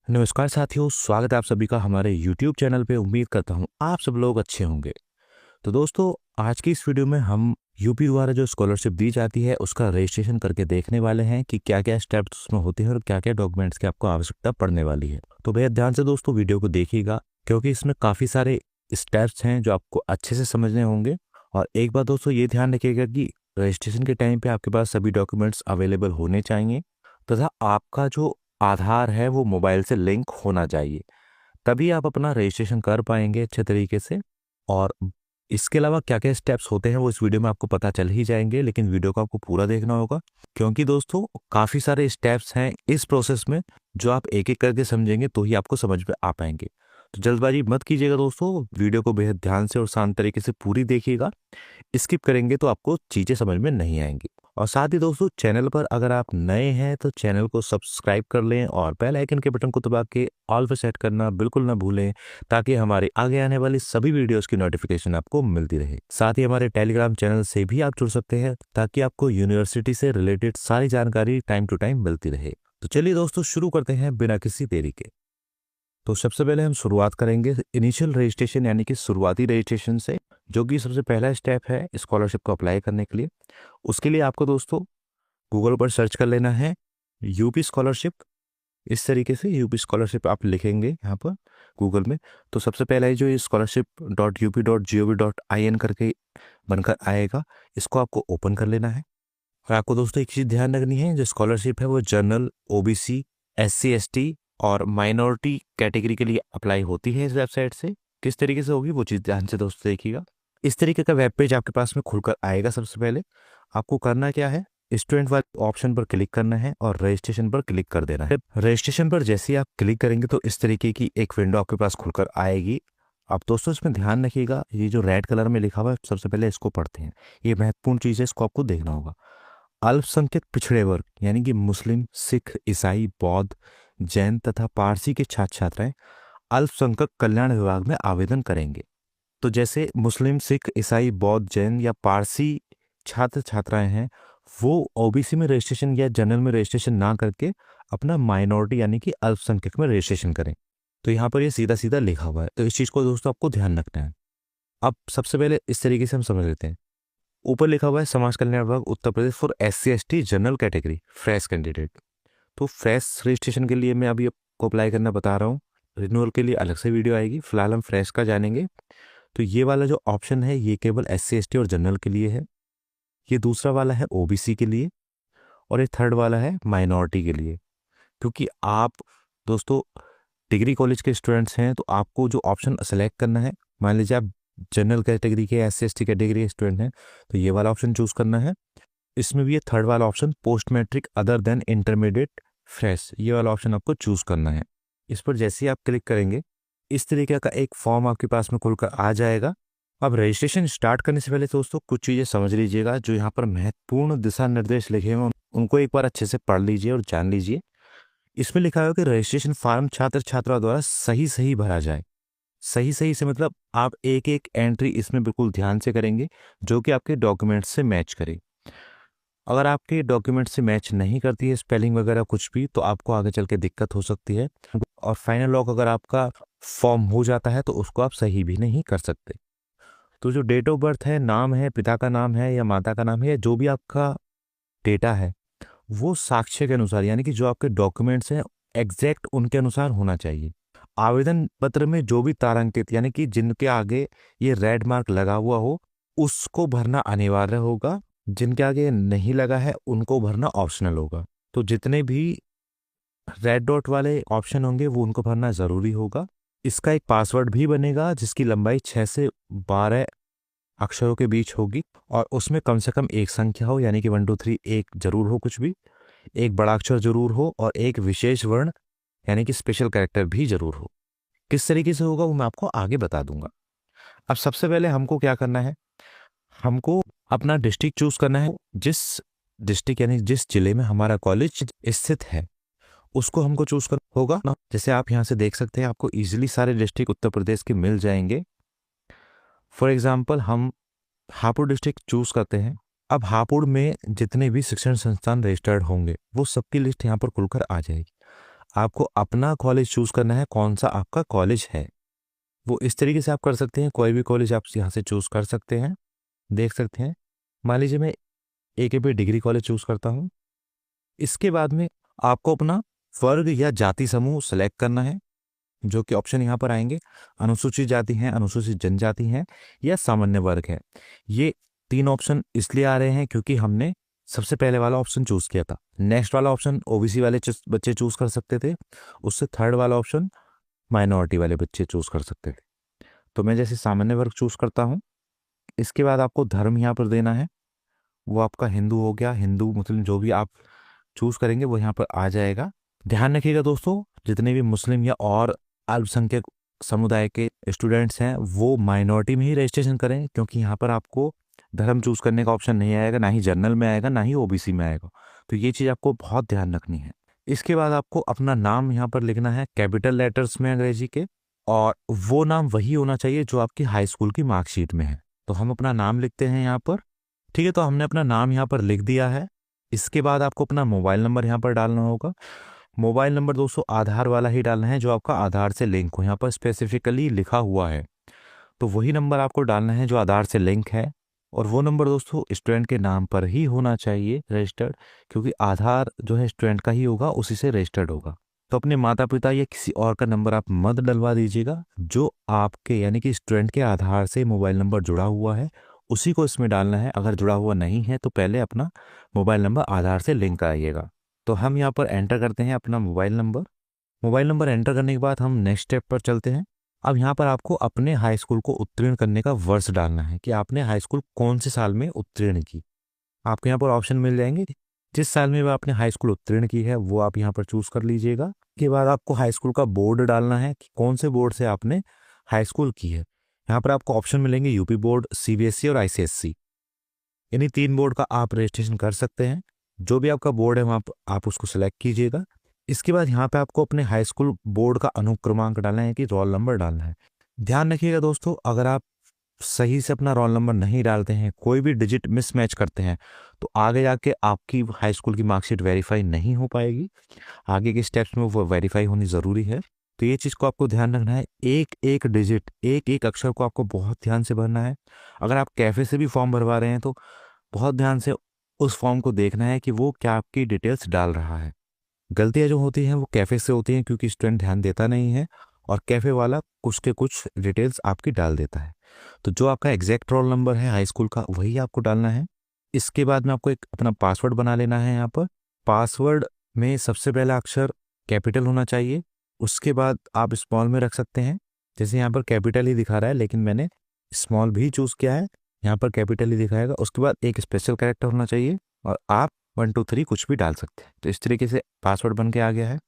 नमस्कार साथियों, स्वागत है आप सभी का हमारे YouTube चैनल पे। उम्मीद करता हूँ आप सब लोग अच्छे होंगे। तो दोस्तों, आज की इस वीडियो में हम यूपी द्वारा जो स्कॉलरशिप दी जाती है उसका रजिस्ट्रेशन करके देखने वाले हैं कि क्या क्या स्टेप्स उसमें होते हैं और क्या क्या डॉक्यूमेंट्स की आपको आवश्यकता पड़ने वाली है। तो बेहद ध्यान से दोस्तों वीडियो को देखिएगा, क्योंकि इसमें काफ़ी सारे स्टेप्स हैं जो आपको अच्छे से समझने होंगे। और एक बात दोस्तों ये ध्यान रखिएगा कि रजिस्ट्रेशन के टाइम पे आपके पास सभी डॉक्यूमेंट्स अवेलेबल होने चाहिए तथा आपका जो आधार है वो मोबाइल से लिंक होना चाहिए, तभी आप अपना रजिस्ट्रेशन कर पाएंगे अच्छे तरीके से। और इसके अलावा क्या क्या स्टेप्स होते हैं वो इस वीडियो में आपको पता चल ही जाएंगे, लेकिन वीडियो को आपको पूरा देखना होगा, क्योंकि दोस्तों काफ़ी सारे स्टेप्स हैं इस प्रोसेस में जो आप एक एक करके समझेंगे तो ही आपको समझ में आ पाएंगे। तो जल्दबाजी मत कीजिएगा दोस्तों, वीडियो को बेहद ध्यान से और शांत तरीके से पूरी देखिएगा। स्किप करेंगे तो आपको चीज़ें समझ में नहीं आएंगी। और साथ ही दोस्तों, चैनल पर अगर आप नए हैं तो चैनल को सब्सक्राइब कर लें और बेल आइकन के बटन को दबा के ऑल पर सेट करना बिल्कुल ना भूलें, ताकि हमारे आगे आने वाली सभी वीडियोस की नोटिफिकेशन आपको मिलती रहे। साथ ही हमारे टेलीग्राम चैनल से भी आप जुड़ सकते हैं, ताकि आपको यूनिवर्सिटी से रिलेटेड सारी जानकारी टाइम टू टाइम मिलती रहे। तो चलिए दोस्तों, शुरू करते हैं बिना किसी देरी के। तो सबसे पहले हम शुरुआत करेंगे इनिशियल रजिस्ट्रेशन यानी कि शुरुआती रजिस्ट्रेशन से, जो कि सबसे पहला स्टेप है स्कॉलरशिप को अप्लाई करने के लिए। उसके लिए आपको दोस्तों गूगल पर सर्च कर लेना है यूपी स्कॉलरशिप। इस तरीके से यूपी स्कॉलरशिप आप लिखेंगे यहाँ पर गूगल में, तो सबसे पहला ही जो ये scholarship.up.gov.in करके बनकर आएगा, इसको आपको ओपन कर लेना है। और आपको दोस्तों एक चीज़ ध्यान रखनी है, जो स्कॉलरशिप है वो जनरल, ओबीसी, एससी, एसटी और माइनॉरिटी कैटेगरी के लिए अप्लाई होती है इस वेबसाइट से। किस तरीके से होगी वो चीज़ ध्यान से दोस्तों देखिएगा। इस तरीके का वेब पेज आपके पास में खुलकर आएगा। सबसे पहले आपको करना क्या है, स्टूडेंट वाले ऑप्शन पर क्लिक करना है और रजिस्ट्रेशन पर क्लिक कर देना है। रजिस्ट्रेशन पर जैसे ही आप क्लिक करेंगे तो इस तरीके की एक विंडो आपके पास खुलकर आएगी। अब दोस्तों इसमें ध्यान रखिएगा, ये जो रेड कलर में लिखा हुआ है सबसे पहले इसको पढ़ते हैं। ये महत्वपूर्ण चीज़ है, इसको आपको देखना होगा। अल्पसंख्यक पिछड़े वर्ग यानी कि मुस्लिम, सिख, ईसाई, बौद्ध, जैन तथा पारसी के छात्र छात्राएं अल्पसंख्यक कल्याण विभाग में आवेदन करेंगे। तो जैसे मुस्लिम, सिख, ईसाई, बौद्ध, जैन या पारसी छात्र छात्राएं हैं, वो ओबीसी में रजिस्ट्रेशन या जनरल में रजिस्ट्रेशन ना करके अपना माइनॉरिटी यानी कि अल्पसंख्यक में रजिस्ट्रेशन करें। तो यहाँ पर ये सीधा सीधा लिखा हुआ है, तो इस चीज़ को दोस्तों आपको ध्यान रखना है। अब सबसे पहले इस तरीके से हम समझ लेते हैं। ऊपर लिखा हुआ है समाज कल्याण विभाग Uttar Pradesh for SC ST general category fresh candidate. तो फ्रेश रजिस्ट्रेशन के लिए मैं अभी आपको अप्लाई करना बता रहा हूँ, रिन्यूअल के लिए अलग से वीडियो आएगी, फिलहाल हम फ्रेश का जानेंगे। तो ये वाला जो ऑप्शन है ये केवल SC ST और जनरल के लिए है, ये दूसरा वाला है OBC के लिए, और ये थर्ड वाला है माइनॉरिटी के लिए। क्योंकि आप दोस्तों डिग्री कॉलेज के स्टूडेंट्स हैं तो आपको जो ऑप्शन सेलेक्ट करना है, मान लीजिए आप जनरल कैटेगरी के SC ST कैटेगरी के स्टूडेंट हैं तो ये वाला ऑप्शन चूज करना है। इसमें भी ये थर्ड वाला option post matric other than intermediate fresh, ये वाला ऑप्शन आपको चूज करना है। इस पर जैसे ही आप क्लिक करेंगे इस तरीके का एक फॉर्म आपके पास में खुलकर आ जाएगा। अब रजिस्ट्रेशन स्टार्ट करने से पहले दोस्तों कुछ चीज़ें समझ लीजिएगा, जो यहाँ पर महत्वपूर्ण दिशा निर्देश लिखे हुए हैं उनको एक बार अच्छे से पढ़ लीजिए और जान लीजिए। इसमें लिखा है कि रजिस्ट्रेशन फॉर्म छात्र छात्रा द्वारा सही सही भरा जाए। सही सही से मतलब आप एक एक एंट्री इसमें बिल्कुल ध्यान से करेंगे जो कि आपके डॉक्यूमेंट्स से मैच करे। अगर आपके डॉक्यूमेंट से मैच नहीं करती है स्पेलिंग वगैरह कुछ भी, तो आपको आगे चल के दिक्कत हो सकती है। और फाइनल लॉक अगर आपका फॉर्म हो जाता है तो उसको आप सही भी नहीं कर सकते। तो जो डेट ऑफ बर्थ है, नाम है, पिता का नाम है या माता का नाम है, या जो भी आपका डेटा है वो साक्ष्य के अनुसार यानी कि जो आपके डॉक्यूमेंट्स हैं एग्जैक्ट उनके अनुसार होना चाहिए। आवेदन पत्र में जो भी तारांकित यानी कि जिनके आगे ये रेड मार्क लगा हुआ हो उसको भरना अनिवार्य होगा, जिनके आगे नहीं लगा है उनको भरना ऑप्शनल होगा। तो जितने भी रेड डॉट वाले ऑप्शन होंगे वो उनको भरना ज़रूरी होगा। इसका एक पासवर्ड भी बनेगा जिसकी लंबाई 6 से 12 अक्षरों के बीच होगी, और उसमें कम से कम एक संख्या हो यानी कि 1 2 3 एक जरूर हो, कुछ भी एक बड़ा अक्षर जरूर हो और एक विशेष वर्ण यानी कि स्पेशल कैरेक्टर भी जरूर हो। किस तरीके से होगा वो मैं आपको आगे बता दूंगा। अब सबसे पहले हमको क्या करना है, हमको अपना डिस्ट्रिक्ट चूज करना है। जिस डिस्ट्रिक्ट यानी जिस जिले में हमारा कॉलेज स्थित है उसको हमको चूज करना होगा ना। जैसे आप यहाँ से देख सकते हैं आपको इजीली सारे डिस्ट्रिक्ट उत्तर प्रदेश के मिल जाएंगे। फॉर एग्जाम्पल हम हापुड़ डिस्ट्रिक्ट चूज करते हैं। अब हापुड़ में जितने भी शिक्षण संस्थान रजिस्टर्ड होंगे वो सबकी लिस्ट यहाँ पर खुलकर आ जाएगी। आपको अपना कॉलेज चूज करना है, कौन सा आपका कॉलेज है। वो इस तरीके से आप कर सकते हैं, कोई भी कॉलेज आप यहाँ से चूज कर सकते हैं। देख सकते हैं, मान लीजिए मैं AKP डिग्री कॉलेज चूज करता हूँ। इसके बाद में आपको अपना वर्ग या जाति समूह सेलेक्ट करना है, जो कि ऑप्शन यहाँ पर आएंगे, अनुसूचित जाति है, अनुसूचित जनजाति है या सामान्य वर्ग है। ये 3 ऑप्शन इसलिए आ रहे हैं क्योंकि हमने सबसे पहले वाला ऑप्शन चूज किया था। नेक्स्ट वाला ऑप्शन OBC वाले बच्चे चूज कर सकते थे, उससे थर्ड वाला ऑप्शन माइनॉरिटी वाले बच्चे चूज कर सकते थे। तो मैं जैसे सामान्य वर्ग चूज करता हूँ। इसके बाद आपको धर्म यहाँ पर देना है, वो आपका हिंदू हो गया, हिंदू मुस्लिम जो भी आप चूज करेंगे वो यहाँ पर आ जाएगा। ध्यान रखिएगा दोस्तों, जितने भी मुस्लिम या और अल्पसंख्यक समुदाय के स्टूडेंट्स हैं वो माइनॉरिटी में ही रजिस्ट्रेशन करें, क्योंकि यहाँ पर आपको धर्म चूज करने का ऑप्शन नहीं आएगा, ना ही जनरल में आएगा, ना ही OBC में आएगा। तो ये चीज़ आपको बहुत ध्यान रखनी है। इसके बाद आपको अपना नाम यहाँ पर लिखना है कैपिटल लेटर्स में अंग्रेजी के, और वो नाम वही होना चाहिए जो आपकी हाई स्कूल की मार्कशीट में है। तो हम अपना नाम लिखते हैं यहाँ पर। ठीक है, तो हमने अपना नाम यहाँ पर लिख दिया है। इसके बाद आपको अपना मोबाइल नंबर यहाँ पर डालना होगा। मोबाइल नंबर दोस्तों आधार वाला ही डालना है, जो आपका आधार से लिंक हो, यहाँ पर स्पेसिफिकली लिखा हुआ है। तो वही नंबर आपको डालना है जो आधार से लिंक है, और वो नंबर दोस्तों स्टूडेंट के नाम पर ही होना चाहिए रजिस्टर्ड, क्योंकि आधार जो है स्टूडेंट का ही होगा, उसी से रजिस्टर्ड होगा। तो अपने माता पिता या किसी और का नंबर आप मत डलवा दीजिएगा, जो आपके यानी कि स्टूडेंट के आधार से मोबाइल नंबर जुड़ा हुआ है उसी को इसमें डालना है। अगर जुड़ा हुआ नहीं है तो पहले अपना मोबाइल नंबर आधार से लिंक कराइएगा। तो हम यहाँ पर एंटर करते हैं अपना mobile number. Mobile number enter करने के बाद हम नेक्स्ट स्टेप पर चलते हैं। अब यहाँ पर आपको अपने हाई स्कूल को उत्तीर्ण करने का वर्ष डालना है कि आपने हाई स्कूल कौन से साल में उत्तीर्ण की। आपको यहाँ पर ऑप्शन मिल जाएंगे, जिस साल में आपने हाई स्कूल उत्तीर्ण की है वो आप यहाँ पर चूज कर लीजिएगा। के बाद आपको हाई स्कूल का बोर्ड डालना है कि कौन से बोर्ड से आपने हाई स्कूल की है। यहाँ पर आपको ऑप्शन मिलेंगे UP बोर्ड, CBSE और ICSC। यानी 3 बोर्ड का आप रजिस्ट्रेशन कर सकते हैं। जो भी आपका बोर्ड है वहाँ आप उसको सिलेक्ट कीजिएगा। इसके बाद यहाँ पे आपको अपने हाई स्कूल बोर्ड का अनुक्रमांक डालना है कि रोल नंबर डालना है। ध्यान रखिएगा दोस्तों, अगर आप सही से अपना रोल नंबर नहीं डालते हैं, कोई भी डिजिट मिसमैच करते हैं, तो आगे जाके आपकी हाई स्कूल की मार्कशीट वेरीफाई नहीं हो पाएगी। आगे के स्टेप्स में वो वेरीफाई होनी ज़रूरी है। तो ये चीज़ को आपको ध्यान रखना है, एक एक डिजिट, एक एक अक्षर को आपको बहुत ध्यान से भरना है। अगर आप कैफे से भी फॉर्म भरवा रहे हैं तो बहुत ध्यान से उस फॉर्म को देखना है कि वो क्या आपकी डिटेल्स डाल रहा है। गलतियाँ जो होती हैं वो कैफे से होती हैं क्योंकि स्टूडेंट ध्यान देता नहीं है, और कैफे वाला कुछ के कुछ डिटेल्स आपकी डाल देता है। तो जो आपका एग्जैक्ट रोल नंबर है हाई स्कूल का वही आपको डालना है। इसके बाद में आपको एक अपना पासवर्ड बना लेना है। यहाँ पर पासवर्ड में सबसे पहला अक्षर कैपिटल होना चाहिए, उसके बाद आप स्मॉल में रख सकते हैं। जैसे यहाँ पर कैपिटल ही दिखा रहा है लेकिन मैंने स्मॉल भी चूज़ किया है, यहाँ पर कैपिटल ही दिखाएगा। उसके बाद एक स्पेशल कैरेक्टर होना चाहिए, और आप 1 2 3 कुछ भी डाल सकते हैं। तो इस तरीके से पासवर्ड बन के आ गया है।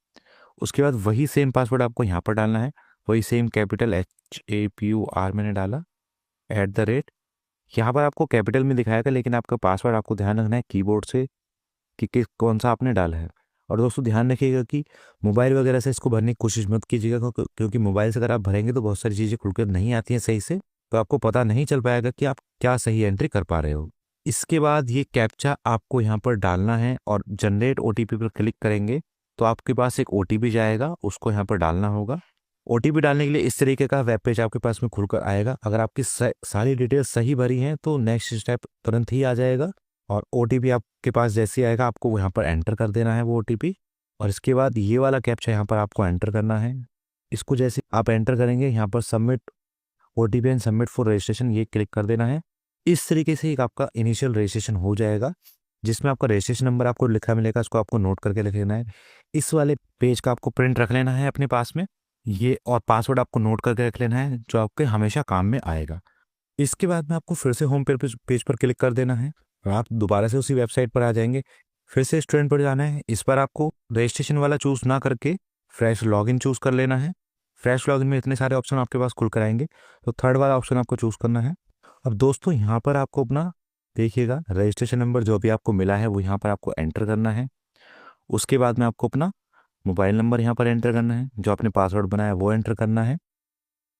उसके बाद वही सेम पासवर्ड आपको यहाँ पर डालना है, वही सेम कैपिटल HAPUR मैंने डाला, @ यहाँ पर आपको कैपिटल में दिखाएगा, लेकिन आपका पासवर्ड आपको ध्यान रखना है कीबोर्ड से कि कौन सा आपने डाला है। और दोस्तों ध्यान रखिएगा कि मोबाइल वगैरह से इसको भरने की कोशिश मत कीजिएगा, क्योंकि मोबाइल से अगर आप भरेंगे तो बहुत सारी चीज़ें खुलकर नहीं आती हैं सही से, तो आपको पता नहीं चल पाएगा कि आप क्या सही एंट्री कर पा रहे हो। इसके बाद ये कैप्चा आपको यहाँ पर डालना है, और जनरेट OTP पर क्लिक करेंगे तो आपके पास एक OTP जाएगा, उसको यहाँ पर डालना होगा। OTP डालने के लिए इस तरीके का वेब पेज आपके पास में खुलकर आएगा। अगर आपकी सारी डिटेल्स सही भरी हैं तो नेक्स्ट स्टेप तुरंत ही आ जाएगा, और OTP आपके पास जैसे आएगा आपको यहाँ पर एंटर कर देना है वो OTP। और इसके बाद ये वाला कैप्चा यहाँ पर आपको एंटर करना है। इसको जैसे आप एंटर करेंगे यहाँ पर submit OTP and submit for registration ये क्लिक कर देना है। इस तरीके से एक आपका इनिशियल रजिस्ट्रेशन हो जाएगा, जिसमें आपका रजिस्ट्रेशन नंबर आपको लिखा मिलेगा, उसको आपको नोट करके लिख लेना है। इस वाले पेज का आपको प्रिंट रख लेना है अपने पास में ये, और पासवर्ड आपको नोट करके रख लेना है जो आपके हमेशा काम में आएगा। इसके बाद में आपको फिर से होम पेज पर क्लिक कर देना है, और आप दोबारा से उसी वेबसाइट पर आ जाएंगे। फिर से स्टूडेंट पर जाना है। इस पर आपको रजिस्ट्रेशन वाला चूज़ ना करके फ्रेश लॉगिन चूज़ कर लेना है। फ्रेश लॉगिन में इतने सारे ऑप्शन आपके पास खुल कर आएंगे, तो थर्ड वाला ऑप्शन आपको चूज़ करना है। अब दोस्तों यहाँ पर आपको अपना देखिएगा रजिस्ट्रेशन नंबर जो भी आपको मिला है वो यहाँ पर आपको एंटर करना है। उसके बाद में आपको अपना मोबाइल नंबर यहाँ पर एंटर करना है, जो आपने पासवर्ड बनाया वो एंटर करना है,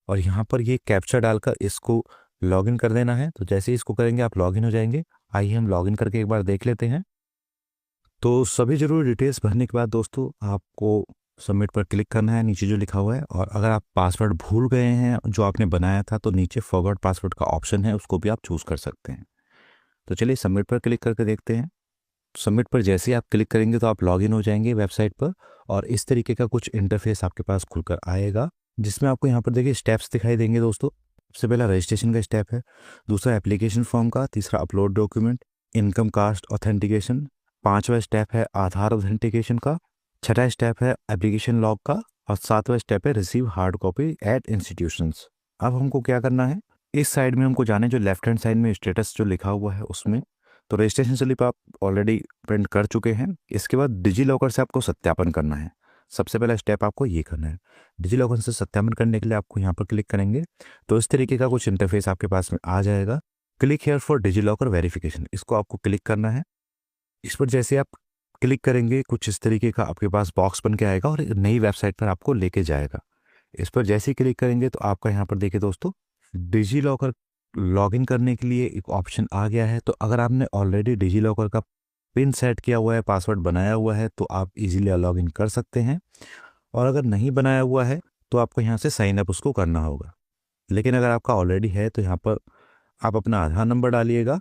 और यहाँ पर ये कैप्चा डालकर इसको लॉगिन कर देना है। तो जैसे ही इसको करेंगे आप लॉगिन हो जाएंगे। आइए हम लॉगिन करके एक बार देख लेते हैं। तो सभी ज़रूरी डिटेल्स भरने के बाद दोस्तों आपको सबमिट पर क्लिक करना है नीचे जो लिखा हुआ है। और अगर आप पासवर्ड भूल गए हैं जो आपने बनाया था तो नीचे फॉरवर्ड पासवर्ड का ऑप्शन है, उसको भी आप चूज़ कर सकते हैं। तो चलिए सबमिट पर क्लिक करके देखते हैं। सबमिट पर जैसे ही आप क्लिक करेंगे तो आप लॉगिन हो जाएंगे वेबसाइट पर, और इस तरीके का कुछ इंटरफेस आपके पास खुलकर आएगा, जिसमें आपको यहाँ पर देखिए स्टेप्स दिखाई देंगे दोस्तों। सबसे पहला रजिस्ट्रेशन का स्टेप है, दूसरा एप्लीकेशन फॉर्म का, तीसरा upload document, income caste authentication, पांचवा स्टेप है आधार ऑथेंटिकेशन का, छठा स्टेप है एप्लीकेशन लॉग का, और सातवां स्टेप है receive hard copy eight institutions. अब हमको क्या करना है, इस साइड में हमको जाने जो लेफ्ट हैंड साइड में स्टेटस जो लिखा हुआ है उसमें, तो रजिस्ट्रेशन स्लिप आप ऑलरेडी प्रिंट कर चुके हैं। इसके बाद डिजी लॉकर से आपको सत्यापन करना है। सबसे पहला स्टेप आपको ये करना है। डिजी लॉकर से सत्यापन करने के लिए आपको यहाँ पर क्लिक करेंगे तो इस तरीके का कुछ इंटरफेस आपके पास में आ जाएगा। Click here for DigiLocker verification, इसको आपको क्लिक करना है। इस पर जैसे आप क्लिक करेंगे कुछ इस तरीके का आपके पास बॉक्स बन के आएगा और एक नई वेबसाइट पर आपको लेके जाएगा। इस पर जैसे ही क्लिक करेंगे तो आपका यहाँ पर देखिए दोस्तों डिजी लॉकर लॉगिन करने के लिए एक ऑप्शन आ गया है। तो अगर आपने ऑलरेडी डिजी लॉकर का पिन सेट किया हुआ है, पासवर्ड बनाया हुआ है, तो आप इजीली लॉगिन कर सकते हैं। और अगर नहीं बनाया हुआ है तो आपको यहाँ से साइन अप उसको करना होगा। लेकिन अगर आपका ऑलरेडी है तो यहाँ पर आप अपना आधार नंबर डालिएगा।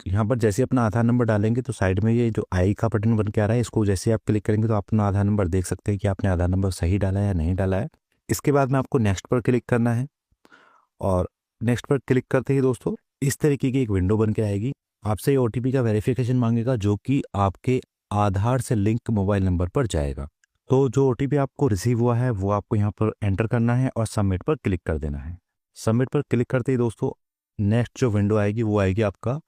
यहाँ पर जैसे अपना आधार नंबर डालेंगे तो साइड में ये जो आई का बटन बन के आ रहा है, इसको जैसे आप क्लिक करेंगे तो आप अपना आधार नंबर देख सकते हैं कि आपने आधार नंबर सही डाला है या नहीं डाला है। इसके बाद में आपको नेक्स्ट पर क्लिक करना है, और नेक्स्ट पर क्लिक करते ही दोस्तों इस तरीके की एक विंडो बन के आएगी। आपसे ये ओटीपी का वेरिफिकेशन मांगेगा जो कि आपके आधार से लिंक मोबाइल नंबर पर जाएगा। तो जो ओटीपी आपको रिसीव हुआ है वो आपको यहाँ पर एंटर करना है और सबमिट पर क्लिक कर देना है। सबमिट पर क्लिक करते ही दोस्तों नेक्स्ट जो विंडो आएगी वो आएगी आपका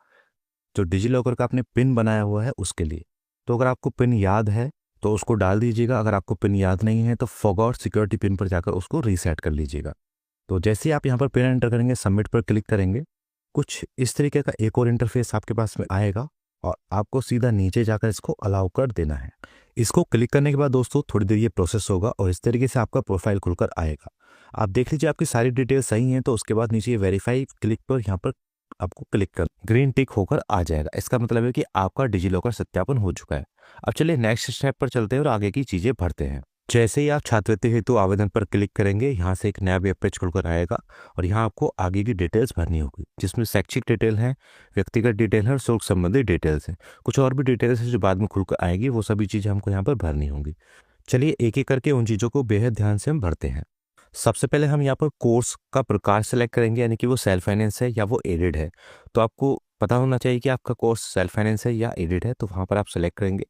जो डिजी लॉकर का आपने पिन बनाया हुआ है उसके लिए। तो अगर आपको पिन याद है तो उसको डाल दीजिएगा, अगर आपको पिन याद नहीं है तो फॉरगॉट सिक्योरिटी पिन पर जाकर उसको रीसेट कर लीजिएगा। तो जैसे ही आप यहाँ पर पिन एंटर करेंगे, सबमिट पर क्लिक करेंगे, कुछ इस तरीके का एक और इंटरफेस आपके पास में आएगा और आपको सीधा नीचे जाकर इसको अलाउ कर देना है। इसको क्लिक करने के बाद दोस्तों थोड़ी देर ये प्रोसेस होगा और इस तरीके से आपका प्रोफाइल खुलकर आएगा। आप देख लीजिए आपकी सारी डिटेल सही हैं, तो उसके बाद नीचे ये वेरीफाई क्लिक पर यहाँ पर आपको क्लिक कर ग्रीन टिक होकर आ जाएगा। इसका मतलब है कि आपका डिजी लॉकर सत्यापन हो चुका है। अब चलिए नेक्स्ट स्टेप पर चलते हैं और आगे की चीजें भरते हैं। जैसे ही आप छात्रवृत्ति हेतु आवेदन पर क्लिक करेंगे, यहाँ से एक नया वेब पेज खुलकर आएगा और यहाँ आपको आगे की डिटेल्स भरनी होगी, जिसमें शैक्षिक डिटेल है, व्यक्तिगत डिटेल है और शुल्क संबंधित डिटेल्स है। कुछ और भी डिटेल्स है जो बाद में खुलकर आएगी, वो सभी चीज़ें हमको यहाँ पर भरनी होंगी। चलिए एक एक करके उन चीज़ों को बेहद ध्यान से हम भरते हैं। सबसे पहले हम यहाँ पर कोर्स का प्रकार सेलेक्ट करेंगे, यानी कि वो सेल्फ फाइनेंस है या वो एडेड है। तो आपको पता होना चाहिए कि आपका कोर्स सेल्फ फाइनेंस है या एडेड है, तो वहाँ पर आप सेलेक्ट करेंगे।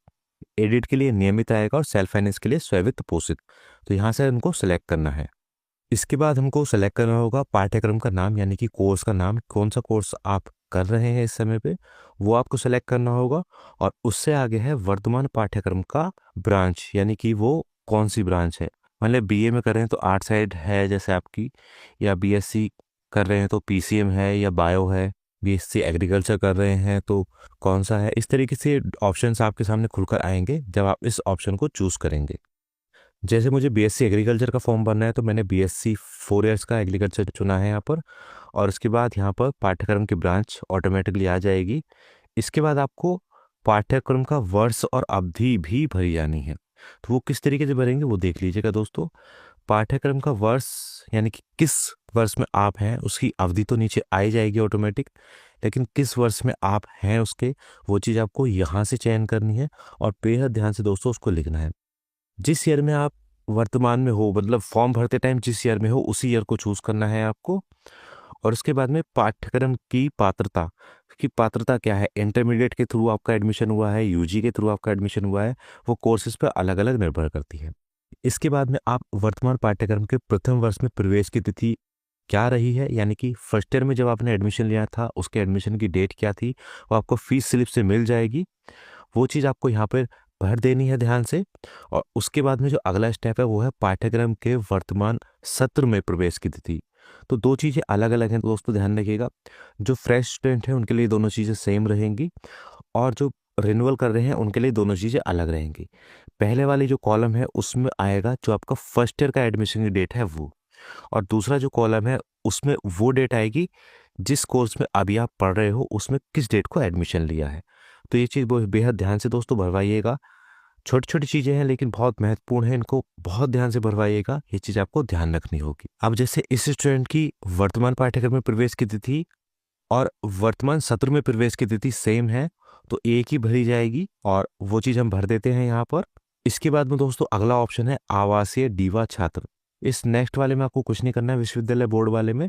एडिट के लिए नियमित आएगा और सेल्फ फाइनेंस के लिए स्ववित्त पोषित, तो यहाँ से उनको सेलेक्ट करना है। इसके बाद हमको सेलेक्ट करना होगा पाठ्यक्रम का नाम, यानी कि कोर्स का नाम, कौन सा कोर्स आप कर रहे हैं इस समय पे वो आपको सेलेक्ट करना होगा। और उससे आगे है वर्तमान पाठ्यक्रम का ब्रांच, यानी कि वो कौन सी ब्रांच है। मतलब बीए में कर रहे हैं तो आर्ट साइड है जैसे आपकी, या बीएससी कर रहे हैं तो पीसीएम है या बायो है, बीएससी एग्रीकल्चर कर रहे हैं तो कौन सा है। इस तरीके से ऑप्शंस आपके सामने खुलकर आएंगे जब आप इस ऑप्शन को चूज करेंगे। जैसे मुझे बीएससी एग्रीकल्चर का फॉर्म भरना है तो मैंने बीएससी 4 इयर्स का एग्रीकल्चर चुना है यहाँ पर, और उसके बाद यहाँ पर पाठ्यक्रम की ब्रांच ऑटोमेटिकली आ जाएगी। इसके बाद आपको पाठ्यक्रम का वर्ष और अवधि भी भरी जानी है, तो वो किस तरीके से भरेंगे वो देख लीजिएगा दोस्तों। पाठ्यक्रम का वर्ष यानी कि किस वर्ष में आप हैं उसकी अवधि तो नीचे आ ही जाएगी ऑटोमेटिक, लेकिन किस वर्ष में आप हैं उसके वो चीज़ आपको यहाँ से चयन करनी है और बेहद ध्यान से दोस्तों उसको लिखना है। जिस ईयर में आप वर्तमान में हो, मतलब फॉर्म भरते टाइम जिस ईयर में हो उसी ईयर को चूज करना है आपको। और उसके बाद में पाठ्यक्रम की पात्रता क्या है, इंटरमीडिएट के थ्रू आपका एडमिशन हुआ है, यूजी के थ्रू आपका एडमिशन हुआ है, वो कोर्सेज पर अलग अलग निर्भर करती है। इसके बाद में आप वर्तमान पाठ्यक्रम के प्रथम वर्ष में प्रवेश की तिथि क्या रही है, यानी कि फर्स्ट ईयर में जब आपने एडमिशन लिया था उसके एडमिशन की डेट क्या थी, वो आपको फीस स्लिप से मिल जाएगी। वो चीज़ आपको यहाँ पर भर देनी है ध्यान से। और उसके बाद में जो अगला स्टेप है वो है पाठ्यक्रम के वर्तमान सत्र में प्रवेश की तिथि। तो दो चीज़ें अलग अलग हैं दोस्तों, ध्यान रखिएगा। जो फ्रेश स्टूडेंट हैं उनके लिए दोनों चीज़ें सेम रहेंगी, और जो रिन्यूअल कर रहे हैं उनके लिए दोनों चीज़ें अलग रहेंगी। पहले वाली जो कॉलम है उसमें आएगा जो आपका फर्स्ट ईयर का एडमिशन की डेट है वो, और दूसरा जो कॉलम है उसमें वो डेट आएगी जिस कोर्स में अभी आप पढ़ रहे हो उसमें किस डेट को एडमिशन लिया है। तो ये चीज़ बेहद ध्यान से दोस्तों भरवाइएगा, छोटी छोटी चीजें हैं लेकिन बहुत महत्वपूर्ण है, इनको बहुत ध्यान से भरवाइएगा, ये चीज आपको ध्यान रखनी होगी। अब जैसे इस स्टूडेंट की वर्तमान पाठ्यक्रम में प्रवेश की तिथि और वर्तमान सत्र में प्रवेश की तिथि सेम है, तो एक ही भरी जाएगी और वो चीज हम भर देते हैं यहाँ पर। इसके बाद में दोस्तों अगला ऑप्शन है आवासीय दीवा छात्र। इस नेक्स्ट वाले में आपको कुछ नहीं करना है, विश्वविद्यालय बोर्ड वाले में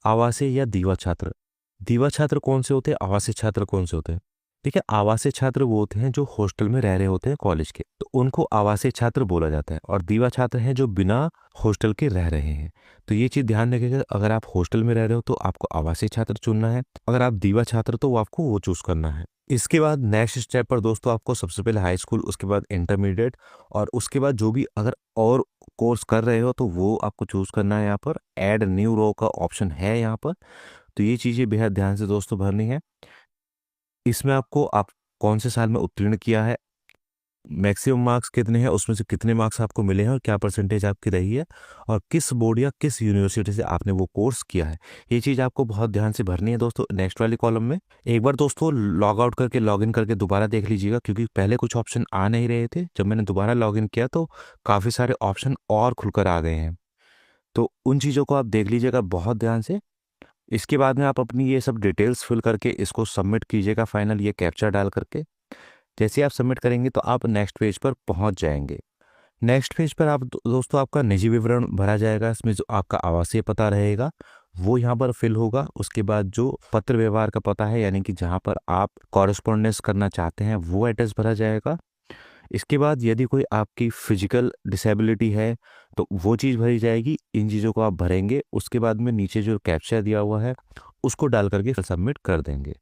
आवासीय या दीवा छात्र। दीवा छात्र कौन से होते हैं, आवासीय छात्र कौन से होते हैं? ठीक है, आवासीय छात्र वो होते हैं जो हॉस्टल में रह रहे होते हैं कॉलेज के, तो उनको आवासीय छात्र बोला जाता है। और दीवा छात्र हैं जो बिना हॉस्टल के रह रहे हैं। तो ये चीज ध्यान रखिएगा, अगर आप हॉस्टल में रह रहे हो तो आपको आवासीय छात्र चुनना है, अगर आप दीवा छात्र तो वो आपको वो चूज करना है। इसके बाद नेक्स्ट स्टेप पर दोस्तों आपको सबसे पहले हाई स्कूल, उसके बाद इंटरमीडिएट, और उसके बाद जो भी अगर और कोर्स कर रहे हो तो वो आपको चूज करना है। यहाँ पर ऐड न्यू रो का ऑप्शन है यहाँ पर, तो ये चीजें बेहद ध्यान से दोस्तों भरनी है। इसमें आपको आप कौन से साल में उत्तीर्ण किया है, मैक्सिमम मार्क्स कितने हैं, उसमें से कितने मार्क्स आपको मिले हैं और क्या परसेंटेज आपकी रही है, और किस बोर्ड या किस यूनिवर्सिटी से आपने वो कोर्स किया है, ये चीज़ आपको बहुत ध्यान से भरनी है दोस्तों नेक्स्ट वाले कॉलम में। एक बार दोस्तों लॉग आउट करके लॉग इन करके दोबारा देख लीजिएगा, क्योंकि पहले कुछ ऑप्शन आ नहीं रहे थे, जब मैंने दोबारा लॉग इन किया तो काफ़ी सारे ऑप्शन और खुलकर आ गए हैं, तो उन चीज़ों को आप देख लीजिएगा बहुत ध्यान से। इसके बाद में आप अपनी ये सब डिटेल्स फिल करके इसको सबमिट कीजिएगा फाइनल, ये कैप्चा डाल करके। जैसे आप सबमिट करेंगे तो आप नेक्स्ट पेज पर पहुंच जाएंगे। नेक्स्ट पेज पर आप दोस्तों आपका निजी विवरण भरा जाएगा, इसमें जो आपका आवासीय पता रहेगा वो यहाँ पर फिल होगा। उसके बाद जो पत्र व्यवहार का पता है, यानी कि जहाँ पर आप कॉरेस्पॉन्डेंस करना चाहते हैं, वो एड्रेस भरा जाएगा। इसके बाद यदि कोई आपकी फिजिकल डिसेबिलिटी है तो वो चीज़ भरी जाएगी, इन चीज़ों को आप भरेंगे। उसके बाद में नीचे जो कैप्चा दिया हुआ है उसको डाल करके सबमिट कर देंगे।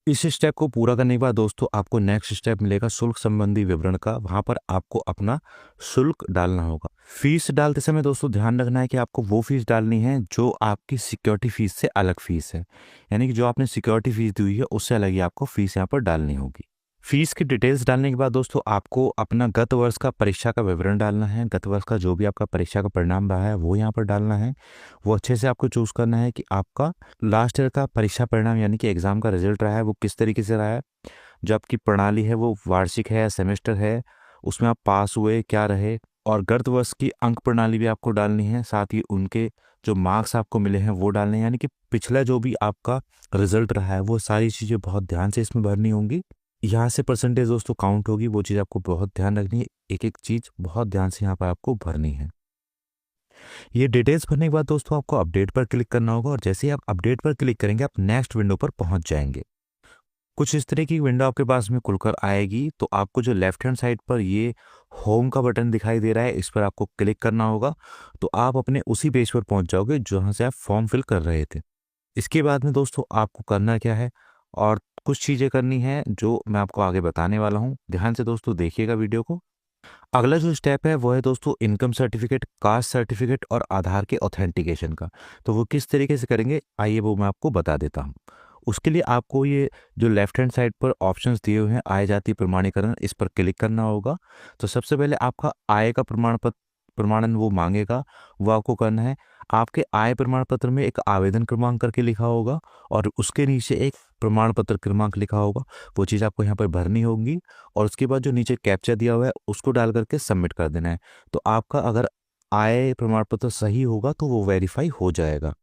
इस स्टेप को पूरा करने के बाद दोस्तों आपको नेक्स्ट स्टेप मिलेगा शुल्क संबंधी विवरण का। वहां पर आपको अपना शुल्क डालना होगा। फीस डालते समय दोस्तों ध्यान रखना है कि आपको वो फीस डालनी है जो आपकी सिक्योरिटी फीस से अलग फीस है, यानी कि जो आपने सिक्योरिटी फीस दी हुई है उससे अलग ही आपको फीस यहाँ पर डालनी होगी। फीस की डिटेल्स डालने के बाद दोस्तों आपको अपना गत वर्ष का परीक्षा का विवरण डालना है। गत वर्ष का जो भी आपका परीक्षा का परिणाम रहा है वो यहाँ पर डालना है। वो अच्छे से आपको चूज करना है कि आपका लास्ट ईयर का परीक्षा परिणाम यानी कि एग्जाम का रिजल्ट रहा है वो किस तरीके से रहा है। जो आपकी प्रणाली है वो वार्षिक है या सेमेस्टर है, उसमें आप पास हुए क्या रहे, और गत वर्ष की अंक प्रणाली भी आपको डालनी है। साथ ही उनके जो मार्क्स आपको मिले हैं वो डालने हैं, यानी कि पिछला जो भी आपका रिजल्ट रहा है वो सारी चीज़ें बहुत ध्यान से इसमें भरनी होंगी। यहाँ से परसेंटेज दोस्तों काउंट होगी, वो चीज़ आपको बहुत ध्यान रखनी है। एक एक चीज़ बहुत ध्यान से यहाँ पर आपको भरनी है। ये डिटेल्स भरने के बाद दोस्तों आपको अपडेट पर क्लिक करना होगा, और जैसे ही आप अपडेट पर क्लिक करेंगे आप नेक्स्ट विंडो पर पहुंच जाएंगे। कुछ इस तरह की विंडो आपके पास में खुलकर आएगी। तो आपको जो लेफ्ट हैंड साइड पर ये होम का बटन दिखाई दे रहा है, इस पर आपको क्लिक करना होगा, तो आप अपने उसी पेज पर पहुंच जाओगे जहां से आप फॉर्म फिल कर रहे थे। इसके बाद में दोस्तों आपको करना क्या है, और कुछ चीज़ें करनी है जो मैं आपको आगे बताने वाला हूँ। ध्यान से दोस्तों देखिएगा वीडियो को। अगला जो स्टेप है वो है दोस्तों इनकम सर्टिफिकेट, कास्ट सर्टिफिकेट और आधार के ऑथेंटिकेशन का। तो वो किस तरीके से करेंगे आइए वो मैं आपको बता देता हूँ। उसके लिए आपको ये जो लेफ्ट हैंड साइड पर ऑप्शंस दिए हुए हैं आय जाति प्रमाणीकरण, इस पर क्लिक करना होगा। तो सबसे पहले आपका आय का प्रमाण पत्र प्रमाणन वो मांगेगा, वो आपको करना है। आपके आय प्रमाण पत्र में एक आवेदन क्रमांक करके लिखा होगा और उसके नीचे एक प्रमाण पत्र क्रमांक लिखा होगा, वो चीज़ आपको यहाँ पर भरनी होगी। और उसके बाद जो नीचे कैप्चा दिया हुआ है उसको डाल करके सबमिट कर देना है। तो आपका अगर आय प्रमाण पत्र सही होगा तो वो वेरीफाई हो जाएगा।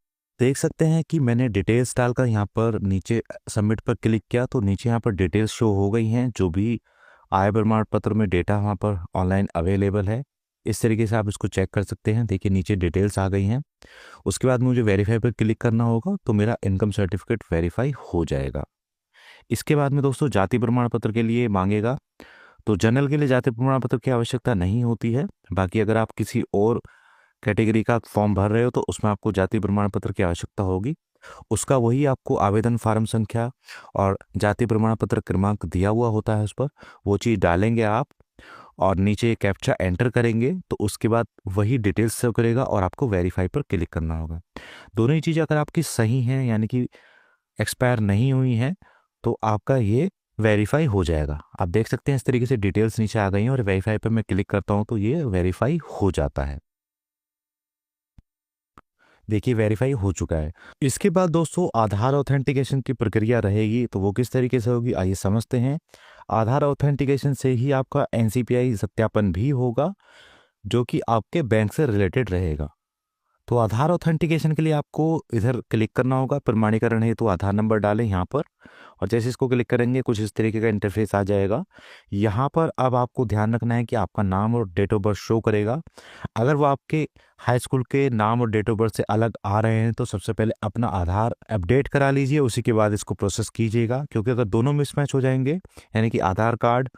देख सकते हैं कि मैंने डिटेल्स डालकर यहाँ पर नीचे सबमिट पर क्लिक किया, तो नीचे यहाँ पर डिटेल्स शो हो गई हैं। जो भी आय प्रमाण पत्र में डेटा वहाँ पर ऑनलाइन अवेलेबल है, इस तरीके से आप इसको चेक कर सकते हैं। देखिए नीचे डिटेल्स आ गई हैं। उसके बाद मुझे वेरीफाई पर क्लिक करना होगा तो मेरा इनकम सर्टिफिकेट वेरीफाई हो जाएगा। इसके बाद में दोस्तों जाति प्रमाण पत्र के लिए मांगेगा। तो जनरल के लिए जाति प्रमाण पत्र की आवश्यकता नहीं होती है। बाकी अगर आप किसी और कैटेगरी का फॉर्म भर रहे हो तो उसमें आपको जाति प्रमाण पत्र की आवश्यकता होगी। उसका वही आपको आवेदन फार्म संख्या और जाति प्रमाण पत्र क्रमांक दिया हुआ होता है, उस पर वो चीज़ डालेंगे आप और नीचे कैप्चा एंटर करेंगे तो उसके बाद वही डिटेल्स सेव करेगा और आपको वेरीफाई पर क्लिक करना होगा। दोनों ही चीज़ें अगर आपकी सही हैं यानी कि एक्सपायर नहीं हुई हैं तो आपका ये वेरीफाई हो जाएगा। आप देख सकते हैं इस तरीके से डिटेल्स नीचे आ गई हैं और वेरीफाई पर मैं क्लिक करता हूँ तो ये वेरीफाई हो जाता है। देखिए वेरीफाई हो चुका है। इसके बाद दोस्तों आधार ऑथेंटिकेशन की प्रक्रिया रहेगी, तो वो किस तरीके से होगी आइए समझते हैं। आधार ऑथेंटिकेशन से ही आपका एनसीपीआई सत्यापन भी होगा, जो कि आपके बैंक से रिलेटेड रहेगा। तो आधार ऑथेंटिकेशन के लिए आपको इधर क्लिक करना होगा, प्रमाणीकरण है तो आधार नंबर डालें यहाँ पर, और जैसे इसको क्लिक करेंगे कुछ इस तरीके का इंटरफेस आ जाएगा। यहाँ पर अब आपको ध्यान रखना है कि आपका नाम और डेट ऑफ बर्थ शो करेगा। अगर वो आपके हाई स्कूल के नाम और डेट ऑफ बर्थ से अलग आ रहे हैं तो सबसे पहले अपना आधार अपडेट करा लीजिए, उसी के बाद इसको प्रोसेस कीजिएगा। क्योंकि अगर दोनों मिसमैच हो जाएंगे, यानी कि आधार कार्ड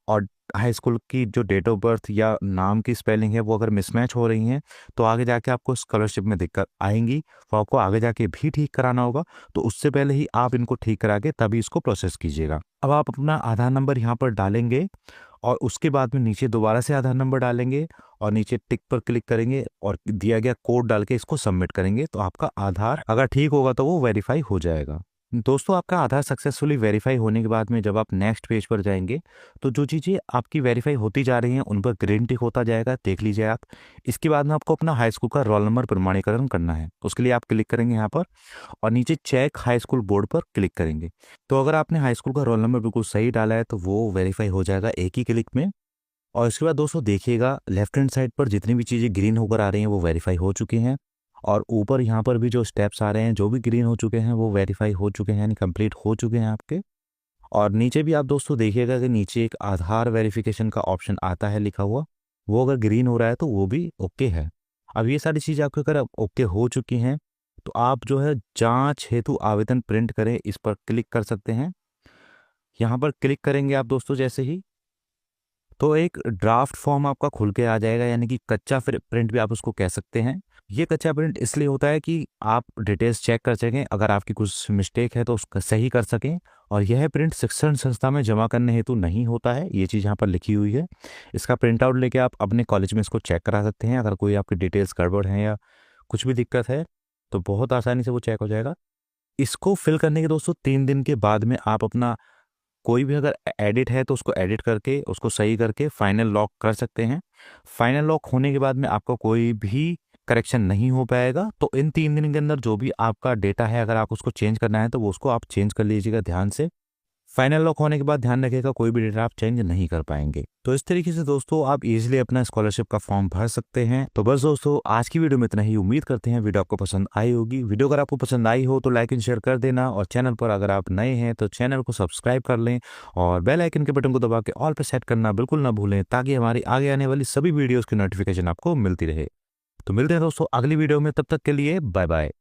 और हाई स्कूल की जो डेट ऑफ बर्थ या नाम की स्पेलिंग है वो अगर मिसमैच हो रही हैं, तो आगे जाके आपको स्कॉलरशिप में दिक्कत आएंगी, वो आपको आगे जाके भी ठीक कराना होगा। तो उससे पहले ही आप इनको ठीक करा के तभी इसको प्रोसेस कीजिएगा। अब आप अपना आधार नंबर यहाँ पर डालेंगे और उसके बाद में नीचे दोबारा से आधार नंबर डालेंगे और नीचे टिक पर क्लिक करेंगे और दिया गया कोड डाल के इसको सबमिट करेंगे, तो आपका आधार अगर ठीक होगा तो वो वेरीफाई हो जाएगा। दोस्तों आपका आधार सक्सेसफुली वेरीफाई होने के बाद में जब आप नेक्स्ट पेज पर जाएंगे, तो जो चीज़ें आपकी वेरीफाई होती जा रही हैं उन पर ग्रीन टिक होता जाएगा, देख लीजिए आप। इसके बाद में आपको अपना हाई स्कूल का रोल नंबर प्रमाणीकरण करना है, उसके लिए आप क्लिक करेंगे यहाँ पर और नीचे चेक हाई स्कूल बोर्ड पर क्लिक करेंगे। तो अगर आपने हाई स्कूल का रोल नंबर बिल्कुल सही डाला है तो वो वेरीफाई हो जाएगा एक ही क्लिक में। और इसके बाद दोस्तों देखिएगा लेफ्ट हैंड साइड पर जितनी भी चीज़ें ग्रीन होकर आ रही हैं वो वेरीफाई हो चुकी हैं, और ऊपर यहाँ पर भी जो स्टेप्स आ रहे हैं जो भी ग्रीन हो चुके हैं वो वेरीफाई हो चुके हैं, यानी कंप्लीट हो चुके हैं आपके। और नीचे भी आप दोस्तों देखिएगा कि नीचे एक आधार वेरिफिकेशन का ऑप्शन आता है लिखा हुआ, वो अगर ग्रीन हो रहा है तो वो भी ओके है। अब ये सारी चीज़ें आपके अगर ओके हो चुकी हैं तो आप जो है जांच हेतु आवेदन प्रिंट करें इस पर क्लिक कर सकते हैं। यहाँ पर क्लिक करेंगे आप दोस्तों जैसे ही, तो एक ड्राफ्ट फॉर्म आपका खुल के आ जाएगा, यानी कि कच्चा प्रिंट भी आप उसको कह सकते हैं। ये कच्चा प्रिंट इसलिए होता है कि आप डिटेल्स चेक कर सकें, अगर आपकी कुछ मिस्टेक है तो उसका सही कर सकें। और यह प्रिंट शिक्षण संस्था में जमा करने हेतु नहीं होता है, ये चीज़ यहाँ पर लिखी हुई है। इसका प्रिंट आउट लेके आप अपने कॉलेज में इसको चेक करा सकते हैं, अगर कोई आपकी डिटेल्स गड़बड़ है या कुछ भी दिक्कत है तो बहुत आसानी से वो चेक हो जाएगा। इसको फिल करने के दोस्तों 3 दिन के बाद में आप अपना कोई भी अगर एडिट है तो उसको एडिट करके उसको सही करके फाइनल लॉक कर सकते हैं। फाइनल लॉक होने के बाद में आपका कोई भी करेक्शन नहीं हो पाएगा। तो इन 3 दिन के अंदर जो भी आपका डेटा है अगर आप उसको चेंज करना है तो वो उसको आप चेंज कर लीजिएगा ध्यान से। फाइनल लॉक होने के बाद ध्यान रखिएगा कोई भी डेटा आप चेंज नहीं कर पाएंगे। तो इस तरीके से दोस्तों आप इजीली अपना स्कॉलरशिप का फॉर्म भर सकते हैं। तो बस दोस्तों आज की वीडियो में इतना ही, उम्मीद करते हैं वीडियो आपको पसंद आई होगी। वीडियो अगर आपको पसंद आई हो तो लाइक एंड शेयर कर देना, और चैनल पर अगर आप नए हैं तो चैनल को सब्सक्राइब कर लें और बेल आइकन के बटन को दबा के ऑल पर सेट करना बिल्कुल ना भूलें, ताकि हमारी आगे आने वाली सभी वीडियोज़ की नोटिफिकेशन आपको मिलती रहे। तो मिलते हैं दोस्तों अगली वीडियो में, तब तक के लिए बाय बाय।